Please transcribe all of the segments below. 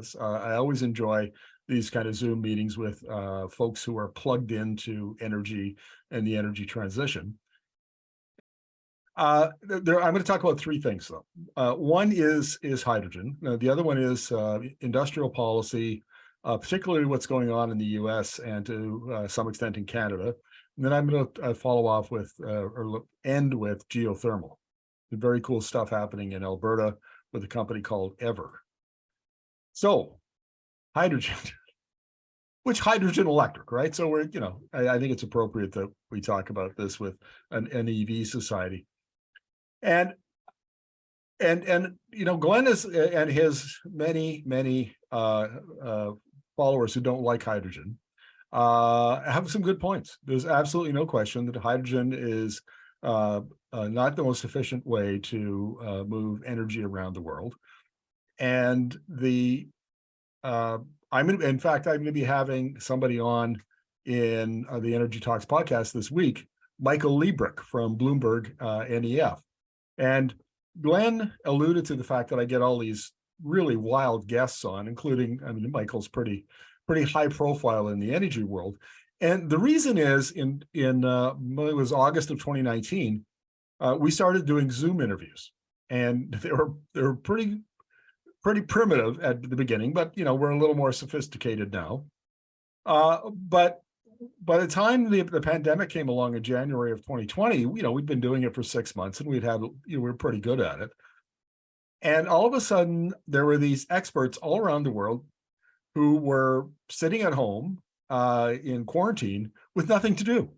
this. I always enjoy these kind of Zoom meetings with folks who are plugged into energy and the energy transition. I'm going to talk about three things, though. One is hydrogen. The other one is industrial policy, particularly what's going on in the U.S. and to some extent in Canada. And then I'm going to follow off with or end with geothermal. The very cool stuff happening in Alberta with a company called Ever. So, hydrogen, which hydrogen electric, right? So we're, I think it's appropriate that we talk about this with an EV society. And Glenn is and his many followers who don't like hydrogen have some good points. There's absolutely no question that hydrogen is not the most efficient way to move energy around the world. And I'm going to be having somebody on in the Energy Talks podcast this week, Michael Liebrick from Bloomberg NEF. And Glenn alluded to the fact that I get all these really wild guests on, including, Michael's pretty high profile in the energy world. And the reason is it was August of 2019, we started doing Zoom interviews, and they were pretty primitive at the beginning, but we're a little more sophisticated now. But by the time the pandemic came along in January of 2020, we'd been doing it for 6 months, and we were pretty good at it. And all of a sudden, there were these experts all around the world who were sitting at home in quarantine with nothing to do.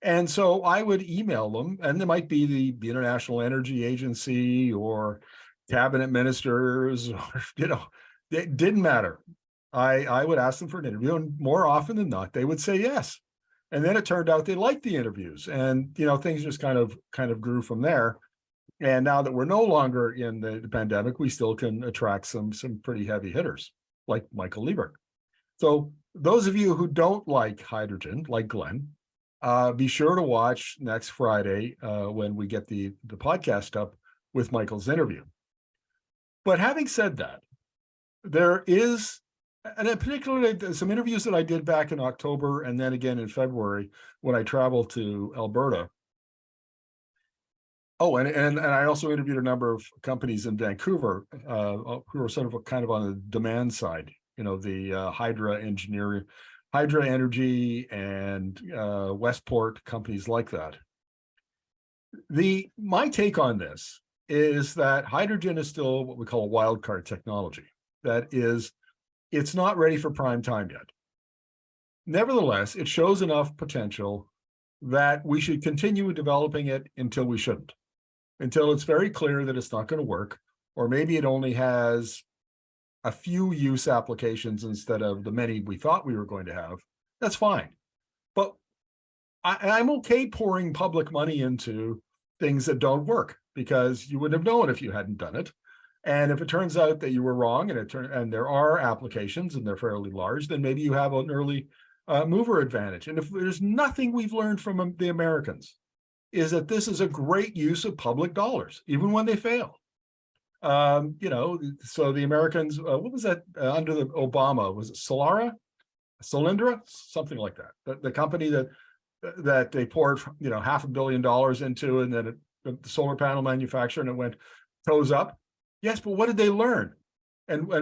And so I would email them, and there might be the International Energy Agency or cabinet ministers, or, it didn't matter. I would ask them for an interview, and more often than not, they would say yes. And then it turned out they liked the interviews, and things just kind of grew from there. And now that we're no longer in the pandemic, we still can attract some pretty heavy hitters like Michael Liebrick. So those of you who don't like hydrogen, like Glenn, be sure to watch next Friday when we get the podcast up with Michael's interview. But having said that, there is, and particularly some interviews that I did back in October and then again in February when I traveled to Alberta. Oh, and I also interviewed a number of companies in Vancouver who are sort of kind of on the demand side, the Hydra Energy and Westport, companies like that. My take on this is that hydrogen is still what we call a wild card technology. That is, it's not ready for prime time yet. Nevertheless, it shows enough potential that we should continue developing it until we shouldn't, until it's very clear that it's not going to work, or maybe it only has a few use applications instead of the many we thought we were going to have. That's fine. But I'm okay pouring public money into things that don't work, because you wouldn't have known if you hadn't done it. And if it turns out that you were wrong, and there are applications and they're fairly large, then maybe you have an early mover advantage. And if there's nothing we've learned from the Americans, is that this is a great use of public dollars, even when they fail. So the Americans, what was that under the Obama? Was it Solyndra, something like that? The company that they poured $500 million into, and then the solar panel manufacturer, and it went toes up. Yes, but what did they learn? And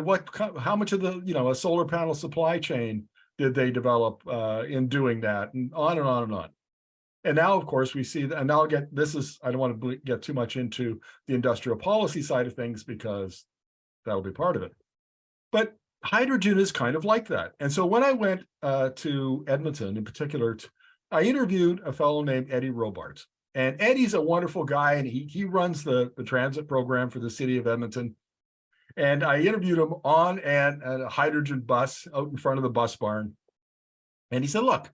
how much of the a solar panel supply chain did they develop in doing that, and on and on and on. And now, of course, we see that, and now I don't want to get too much into the industrial policy side of things, because that'll be part of it. But hydrogen is kind of like that. And so when I went to Edmonton in particular, I interviewed a fellow named Eddie Robart. And Eddie's a wonderful guy, and he runs the transit program for the city of Edmonton. And I interviewed him on a hydrogen bus out in front of the bus barn. And he said, look,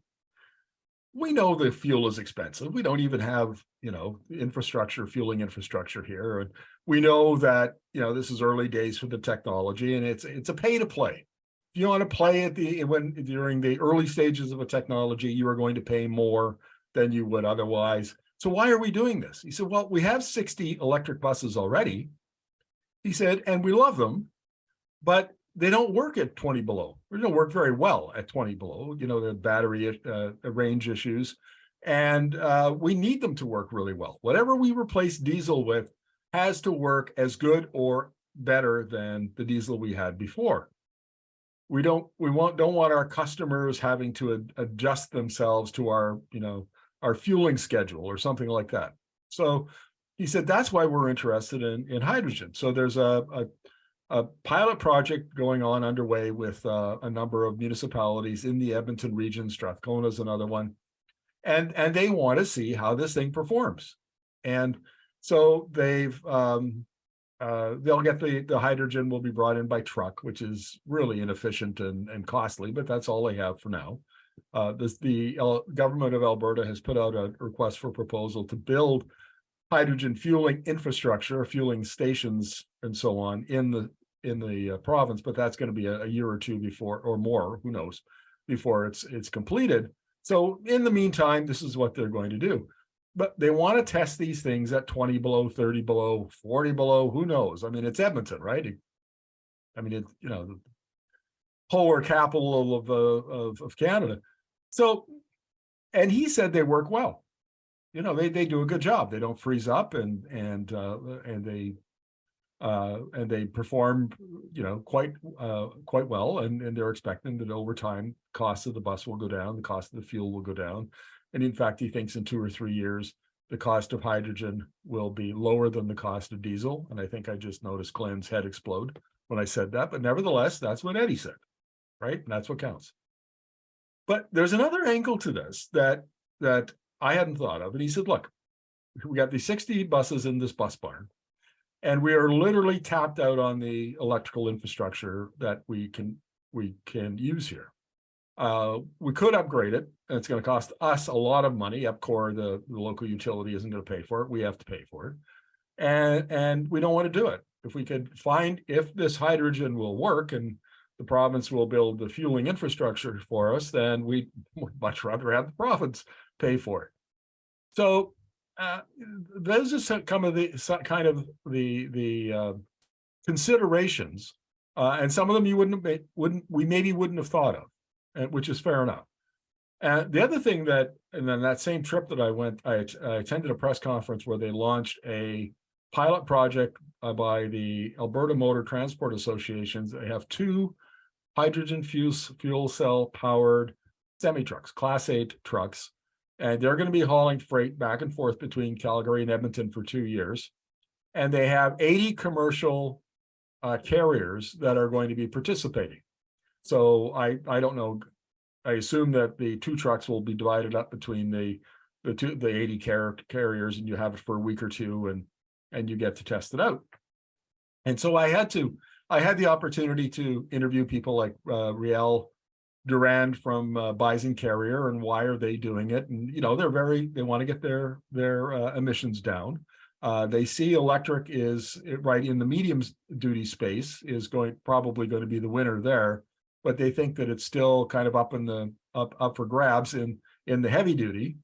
we know the fuel is expensive. We don't even have, fueling infrastructure here. And we know that, this is early days for the technology, and it's a pay to play. If you want to play during the early stages of a technology, you are going to pay more than you would otherwise. So why are we doing this? He said, well, we have 60 electric buses already. He said, and we love them, but they don't work at 20 below. They don't work very well at 20 below. The battery range issues, and we need them to work really well. Whatever we replace diesel with has to work as good or better than the diesel we had before. We don't want our customers having to adjust themselves to our fueling schedule or something like that. So he said that's why we're interested in hydrogen. So there's a pilot project going on underway with a number of municipalities in the Edmonton region. Strathcona is another one, and they want to see how this thing performs. And so they'll get the hydrogen will be brought in by truck, which is really inefficient and costly, but that's all they have for now. The government of Alberta has put out a request for proposal to build hydrogen fueling infrastructure, fueling stations, and so on in the province, but that's going to be a year or two before, or more, who knows, before it's completed. So in the meantime, this is what they're going to do. But they want to test these things at 20 below, 30 below, 40 below, who knows? I mean, it's Edmonton, right? It's, the polar capital of Canada. So, and he said they work well. They do a good job. They don't freeze up, and they perform, quite well. And they're expecting that over time, cost of the bus will go down, the cost of the fuel will go down. And in fact, he thinks in 2 or 3 years, the cost of hydrogen will be lower than the cost of diesel. And I think I just noticed Glenn's head explode when I said that. But nevertheless, that's what Eddie said, right? And that's what counts. But there's another angle to this that I hadn't thought of. And he said, look, we got these 60 buses in this bus barn, and we are literally tapped out on the electrical infrastructure that we can use here. We could upgrade it, and it's going to cost us a lot of money. EPCOR, the local utility, isn't going to pay for it. We have to pay for it. And we don't want to do it. If we could find if this hydrogen will work and the province will build the fueling infrastructure for us, then we'd much rather have the province pay for it. So those are some the considerations, and some of them we maybe wouldn't have thought of, which is fair enough. And the other thing and then that same trip that I went, I attended a press conference where they launched a pilot project by the Alberta Motor Transport Associations. They have 2 hydrogen fuel cell powered semi-trucks, Class 8 trucks, and they're going to be hauling freight back and forth between Calgary and Edmonton for 2 years. And they have 80 commercial carriers that are going to be participating. So I don't know. I assume that the 2 trucks will be divided up between the 80 carriers, and you have it for a week or 2, and you get to test it out. And so I had the opportunity to interview people like Riel Durand from Bison Carrier, and why are they doing it? And they want to get their emissions down. They see electric is right in the medium duty space is probably going to be the winner there, but they think that it's still kind of up for grabs in the heavy duty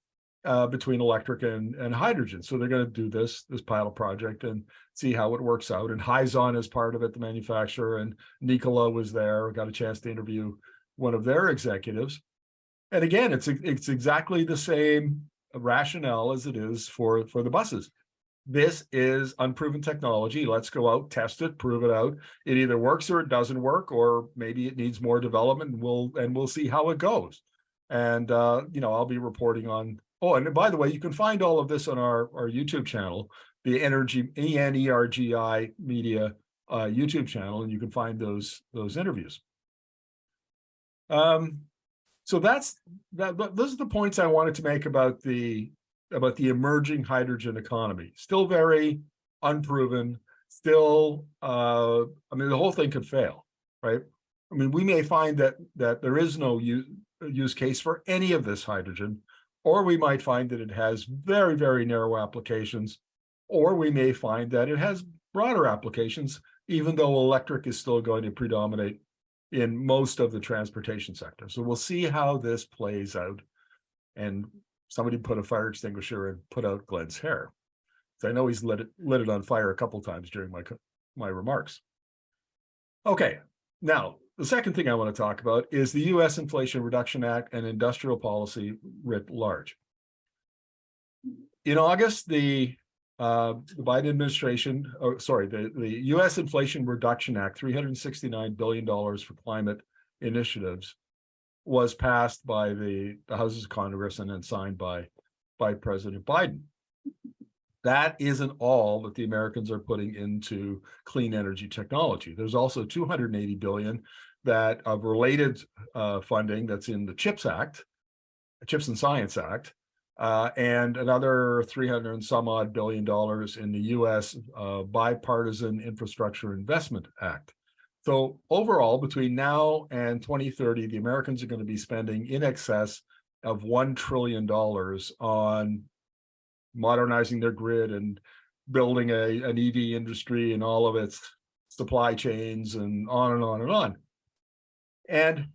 between electric and hydrogen. So they're going to do this pilot project and see how it works out. And Hyzon is part of it, the manufacturer, and Nikola was there. Got a chance to interview one of their executives. And again, it's exactly the same rationale as it is for the buses. This is unproven technology. Let's go out, test it, prove it out. It either works or it doesn't work, or maybe it needs more development, and we'll see how it goes. And I'll be reporting on. Oh, and by the way, you can find all of this on our YouTube channel, the Energi Media YouTube channel, and you can find those interviews. So those are the points I wanted to make about the emerging hydrogen economy. Still very unproven. Still, the whole thing could fail, right? We may find that there is no use case for any of this hydrogen, or we might find that it has very, very narrow applications, or we may find that it has broader applications, even though electric is still going to predominate in most of the transportation sector. So we'll see how this plays out. And somebody put a fire extinguisher and put out Glenn's hair. So I know he's lit it on fire a couple times during my remarks. Okay, Now, the second thing I want to talk about is the U.S. Inflation Reduction Act and industrial policy writ large. In August, the Biden administration, the U.S. Inflation Reduction Act, $369 billion for climate initiatives, was passed by the Houses of Congress and then signed by President Biden. That isn't all that the Americans are putting into clean energy technology. There's also $280 billion that of related funding that's in the CHIPS and Science Act, and another 300 and some odd $billion in the U.S. Bipartisan Infrastructure Investment Act. So overall, between now and 2030, the Americans are going to be spending in excess of $1 trillion on modernizing their grid and building an EV industry and all of its supply chains and on and on and on. And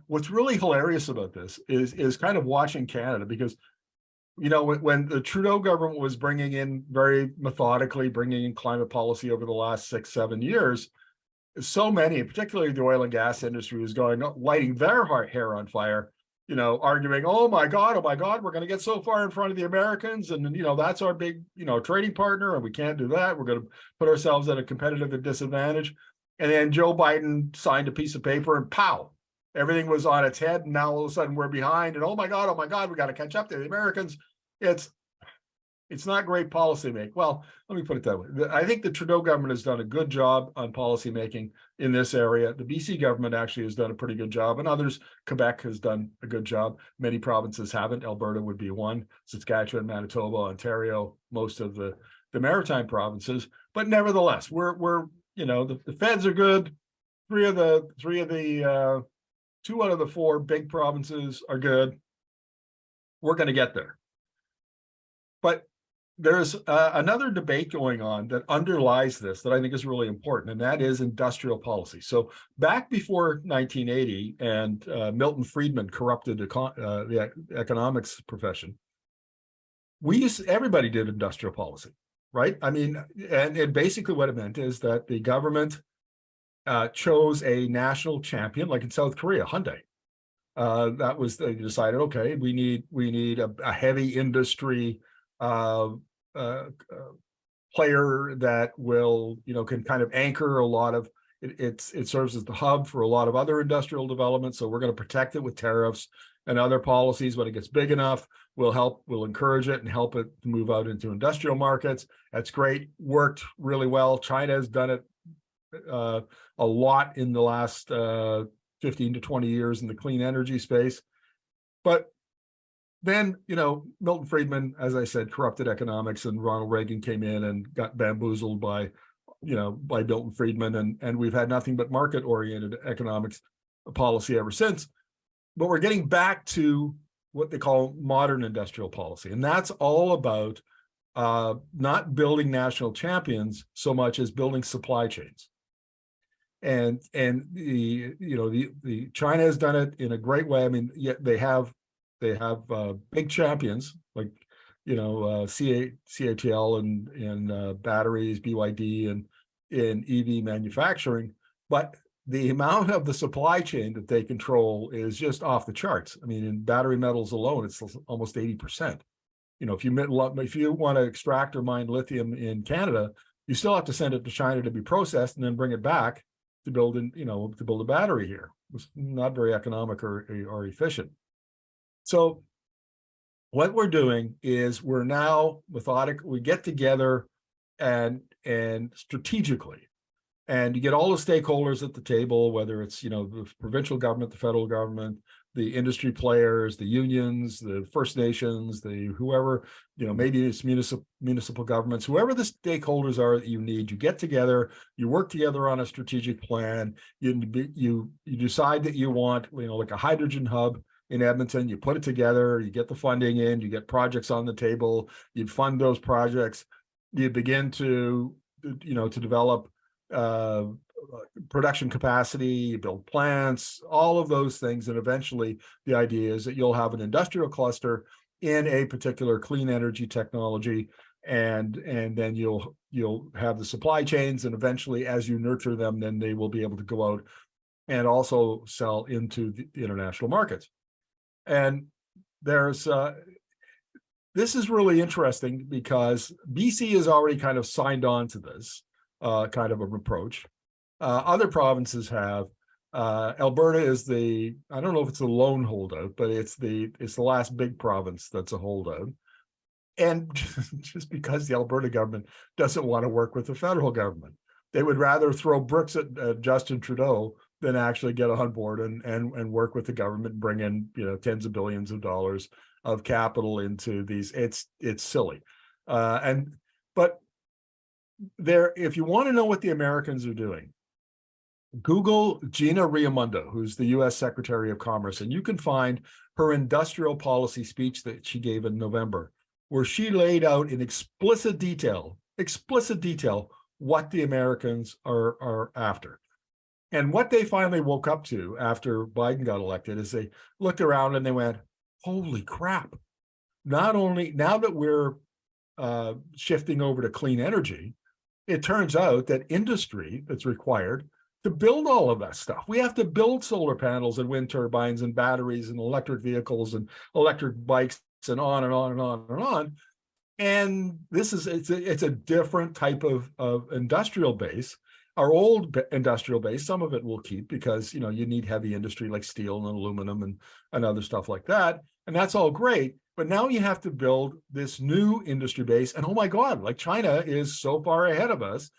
what's really hilarious about this is kind of watching Canada, because when the Trudeau government was very methodically bringing in climate policy over the last 6-7 years, so many, particularly the oil and gas industry, was lighting their hair on fire, arguing, oh my God, we're going to get so far in front of the Americans. And, that's our big, trading partner, and we can't do that. We're going to put ourselves at a competitive disadvantage. And then Joe Biden signed a piece of paper and pow, everything was on its head. And now all of a sudden we're behind, and oh my God, we got to catch up to the Americans. It's not great policy making. Well, let me put it that way. I think the Trudeau government has done a good job on policy making in this area. The BC government actually has done a pretty good job, and others, Quebec has done a good job. Many provinces haven't. Alberta would be one, Saskatchewan, Manitoba, Ontario, most of the maritime provinces. But nevertheless, we're the feds are good. Two out of the 4 big provinces are good. We're going to get there. But there's another debate going on that underlies this that I think is really important, and that is industrial policy. So back before 1980 and Milton Friedman corrupted the economics profession, everybody did industrial policy, right? I mean, and basically what it meant is that the government chose a national champion, like in South Korea, Hyundai. They decided, okay, we need a heavy industry player that will, can kind of anchor a lot of it serves as the hub for a lot of other industrial development. So we're going to protect it with tariffs and other policies. When it gets big enough, we'll encourage it and help it to move out into industrial markets. That's great. Worked really well. China has done it a lot in the last 15 to 20 years in the clean energy space. But then, Milton Friedman, as I said, corrupted economics, and Ronald Reagan came in and got bamboozled by Milton Friedman, and we've had nothing but market-oriented economics policy ever since. But we're getting back to what they call modern industrial policy, and that's all about not building national champions so much as building supply chains. And the China has done it in a great way. I mean, yet they have big champions like CATL and batteries, BYD, and in EV manufacturing, but the amount of the supply chain that they control is just off the charts. I mean, in battery metals alone, it's almost 80%. If you want to extract or mine lithium in Canada, you still have to send it to China to be processed and then bring it back to build a battery here. It's not very economic or efficient. So what we're doing is we're now methodical. We get together and strategically, and you get all the stakeholders at the table, whether it's the provincial government, the federal government, the industry players, the unions, the First Nations, whoever, maybe it's municipal governments, whoever the stakeholders are that you need. You get together, you work together on a strategic plan. You decide that you want like a hydrogen hub in Edmonton. You put it together, you get the funding in, you get projects on the table, you fund those projects, you begin to develop production capacity, you build plants, all of those things. And eventually the idea is that you'll have an industrial cluster in a particular clean energy technology, and then you'll have the supply chains, and eventually, as you nurture them, then they will be able to go out and also sell into the international markets. And there's this is really interesting because BC has already kind of signed on to this kind of an approach. Other provinces have. Alberta is I don't know if it's a lone holdout, but it's the last big province that's a holdout. And just because the Alberta government doesn't want to work with the federal government, they would rather throw bricks at Justin Trudeau than actually get on board and work with the government and bring in tens of billions of dollars of capital into these. It's silly, but if you want to know what the Americans are doing, Google Gina Raimondo, who's the U.S. Secretary of Commerce, and you can find her industrial policy speech that she gave in November, where she laid out in explicit detail what the Americans are after. And what they finally woke up to after Biden got elected is they looked around and they went, holy crap. Not only now that we're shifting over to clean energy, it turns out that industry that's required to build all of that stuff. We have to build solar panels and wind turbines and batteries and electric vehicles and electric bikes and on and on and on and on. And it's a different type of industrial base. Our old industrial base, some of it will keep because you need heavy industry like steel and aluminum and other stuff like that. And that's all great. But now you have to build this new industry base. And oh my God, like China is so far ahead of us.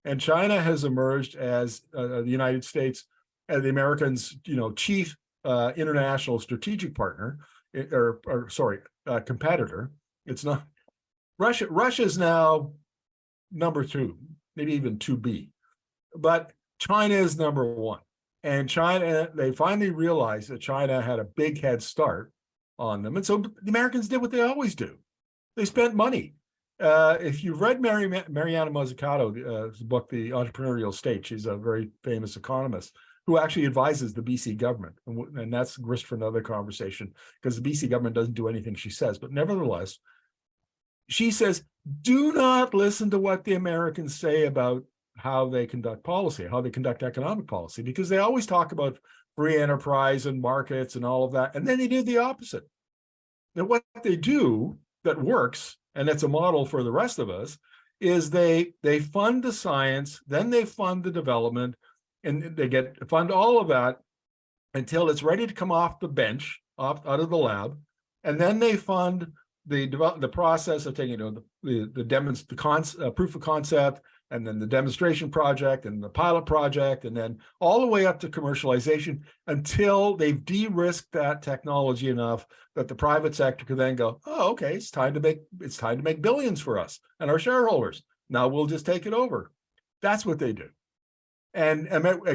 And China has emerged as the United States, as the Americans, chief international strategic partner, competitor. It's not Russia. Russia's now number 2, maybe even 2B, but China is number 1. And China, they finally realized that China had a big head start on them, and so the Americans did what they always do. They spent money. If you've read Mariana Mazzucato's book, The Entrepreneurial State, she's a very famous economist who actually advises the BC government. And that's grist for another conversation because the BC government doesn't do anything she says. But nevertheless, she says, do not listen to what the Americans say about how they conduct policy, how they conduct economic policy, because they always talk about free enterprise and markets and all of that. And then they do the opposite. And what they do that works, and it's a model for the rest of us, is they fund the science, then they fund the development, and they fund all of that until it's ready to come off the bench, out of the lab, and then they fund the process of taking the proof of concept, and then the demonstration project, and the pilot project, and then all the way up to commercialization until they've de-risked that technology enough that the private sector can then go, oh, okay, it's time to make billions for us and our shareholders. Now we'll just take it over. That's what they do. And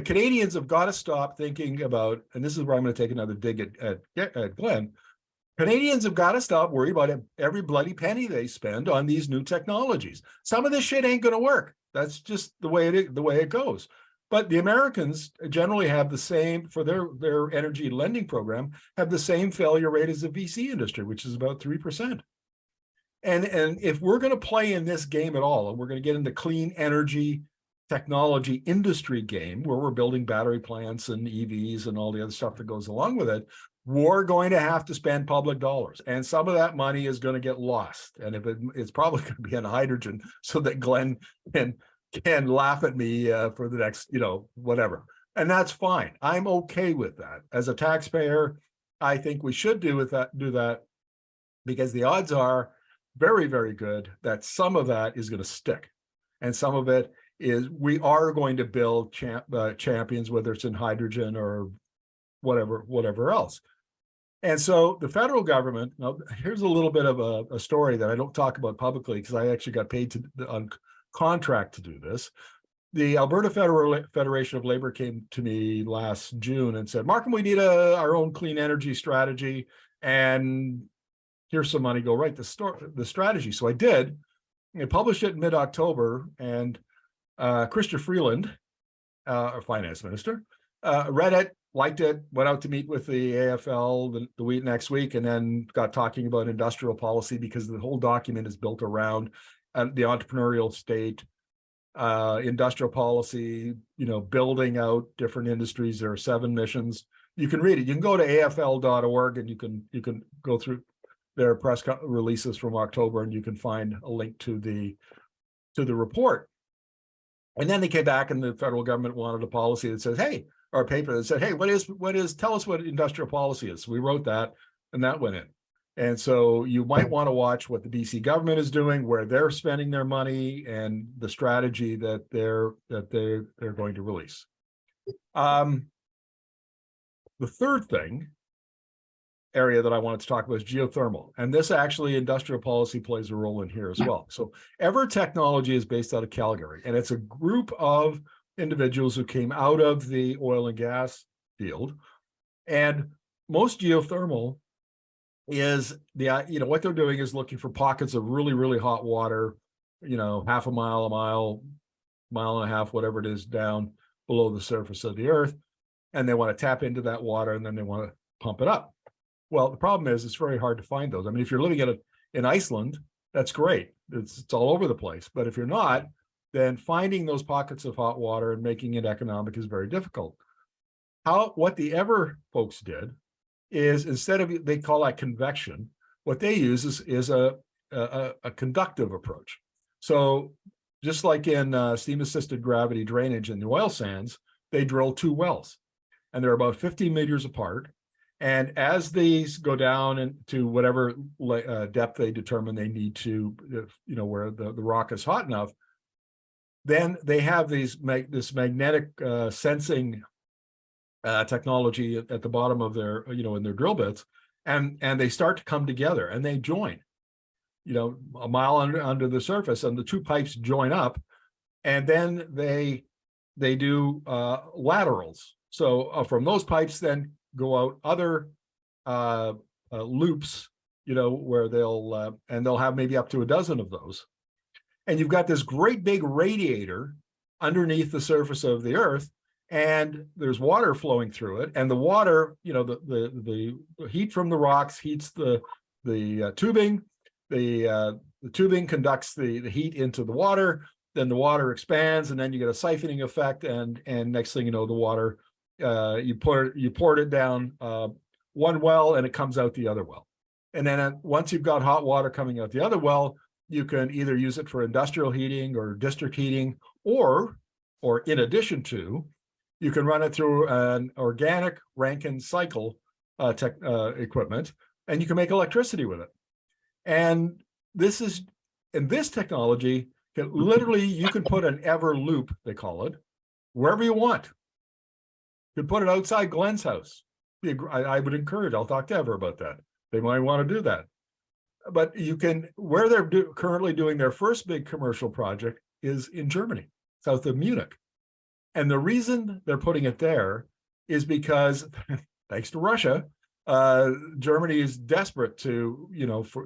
Canadians have got to stop thinking about, and this is where I'm going to take another dig at Glenn. Canadians have got to stop worrying about every bloody penny they spend on these new technologies. Some of this shit ain't going to work. That's just the way it goes. But the Americans generally have the same, for their energy lending program, have the same failure rate as the VC industry, which is about 3%. And if we're going to play in this game at all, and we're going to get into clean energy technology industry game where we're building battery plants and EVs and all the other stuff that goes along with it, we're going to have to spend public dollars, and some of that money is going to get lost. And if it's probably going to be on hydrogen, so that Glenn can laugh at me for the next, whatever. And that's fine. I'm okay with that. As a taxpayer, I think we should do that because the odds are very, very good that some of that is going to stick, and some of it is we are going to build champions, whether it's in hydrogen or whatever else. And so the federal government, now here's a little bit of a story that I don't talk about publicly because I actually got paid on contract to do this. The Alberta Federation of Labor came to me last June and said, Markham, we need our own clean energy strategy, and here's some money, go write the strategy. So I did. I published it in mid-October, and Chrystia Freeland, our finance minister, read it, liked it, went out to meet with the AFL the week next week, and then got talking about industrial policy because the whole document is built around the entrepreneurial state, industrial policy, building out different industries. There are 7 missions. You can read it. You can go to afl.org and you can go through their press releases from October, and you can find a link to the report. And then they came back, and the federal government wanted a policy that says, hey, or a paper that said, hey, tell us what industrial policy is. So we wrote that, and that went in. And so you might want to watch what the BC government is doing, where they're spending their money, and the strategy that they're going to release. The third area that I wanted to talk about is geothermal. And this actually, industrial policy plays a role in here as well. So Ever Technology is based out of Calgary, and it's a group of individuals who came out of the oil and gas field. And most geothermal is what they're doing is looking for pockets of really, really hot water, half a mile, mile and a half, whatever it is, down below the surface of the earth. And they want to tap into that water, and then they want to pump it up. Well, the problem is it's very hard to find those. I mean, if you're living in Iceland, that's great. It's all over the place. But if you're not, then finding those pockets of hot water and making it economic is very difficult. What the Ever folks did is, instead of, they call that convection, what they use is a conductive approach. So just like in steam-assisted gravity drainage in the oil sands, they drill 2 wells, and they're about 50 meters apart. And as these go down into whatever depth they determine they need to, where the rock is hot enough, then they have this magnetic sensing technology at the bottom of their, in their drill bits, and they start to come together, and they join, a mile under the surface, and the 2 pipes join up, and then they do laterals. So from those pipes then go out other loops, where they'll have maybe up to a dozen of those. And you've got this great big radiator underneath the surface of the earth, and there's water flowing through it. And the water, the heat from the rocks heats the tubing. The tubing conducts the heat into the water. Then the water expands, and then you get a siphoning effect. And next thing you know, the water, you poured it down one well, and it comes out the other well. And then once you've got hot water coming out the other well, you can either use it for industrial heating or district heating, or in addition to, you can run it through an organic Rankine cycle equipment, and you can make electricity with it. And this technology can literally, you can put an Ever loop, they call it, wherever you want. You can put it outside Glenn's house. I would encourage, I'll talk to Ever about that. They might want to do that. But you can, where they're currently doing their first big commercial project is in Germany, south of Munich. And the reason they're putting it there is because, thanks to Russia, Germany is desperate to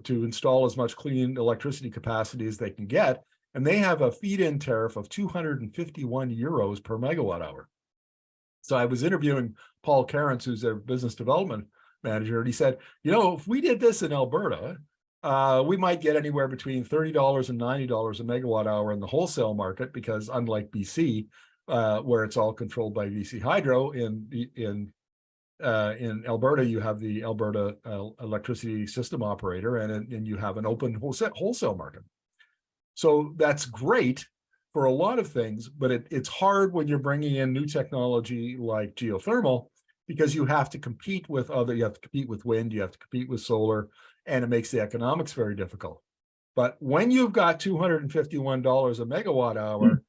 install as much clean electricity capacity as they can get. And they have a feed-in tariff of 251 euros per megawatt hour. So I was interviewing Paul Carens, who's their business development manager, and he said, if we did this in Alberta, we might get anywhere between $30 and $90 a megawatt hour in the wholesale market, because unlike BC, where it's all controlled by BC Hydro, in Alberta, you have the Alberta Electricity System Operator, and you have an open wholesale market. So that's great for a lot of things, but it's hard when you're bringing in new technology like geothermal, because you have to compete with you have to compete with wind, you have to compete with solar, and it makes the economics very difficult. But when you've got $251 a megawatt hour,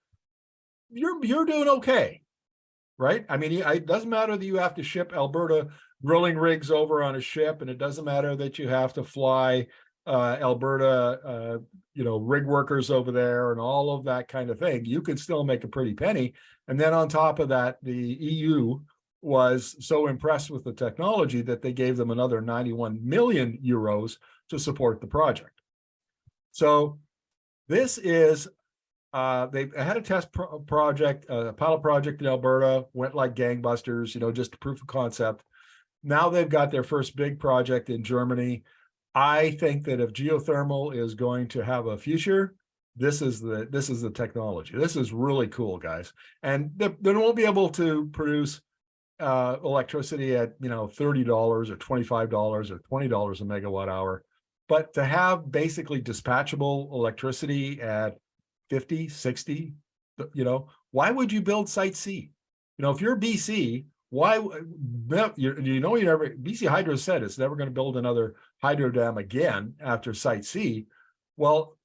you're doing okay, right? I mean, it doesn't matter that you have to ship Alberta drilling rigs over on a ship, and it doesn't matter that you have to fly Alberta, rig workers over there and all of that kind of thing. You can still make a pretty penny. And then on top of that, the EU was so impressed with the technology that they gave them another 91 million euros to support the project. So this is They had a test project, a pilot project in Alberta, went like gangbusters, just a proof of concept. Now they've got their first big project in Germany. I think that if geothermal is going to have a future, this is the technology. This is really cool, guys. And they won't be able to produce electricity at $30 or $25 or $20 a megawatt hour, but to have basically dispatchable electricity at 50, 60, why would you build Site C? If you're BC, why BC Hydro said it's never going to build another hydro dam again after Site C. Well,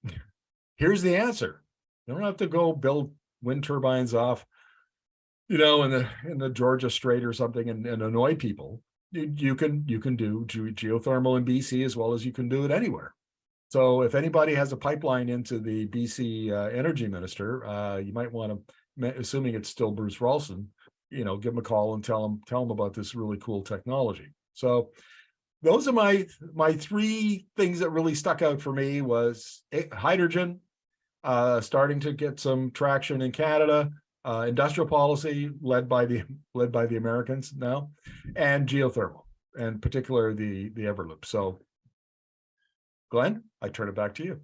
here's the answer. You don't have to go build wind turbines off in the Georgia Strait or something and annoy people. You can do geothermal in BC as well as you can do it anywhere. So if anybody has a pipeline into the BC energy minister, you might want to, assuming it's still Bruce Ralston, give him a call and tell him about this really cool technology. So those are my three things that really stuck out for me. Was hydrogen starting to get some traction in Canada, industrial policy led by the Americans now, and geothermal, and particularly the Everloop. So Glenn, I turn it back to you.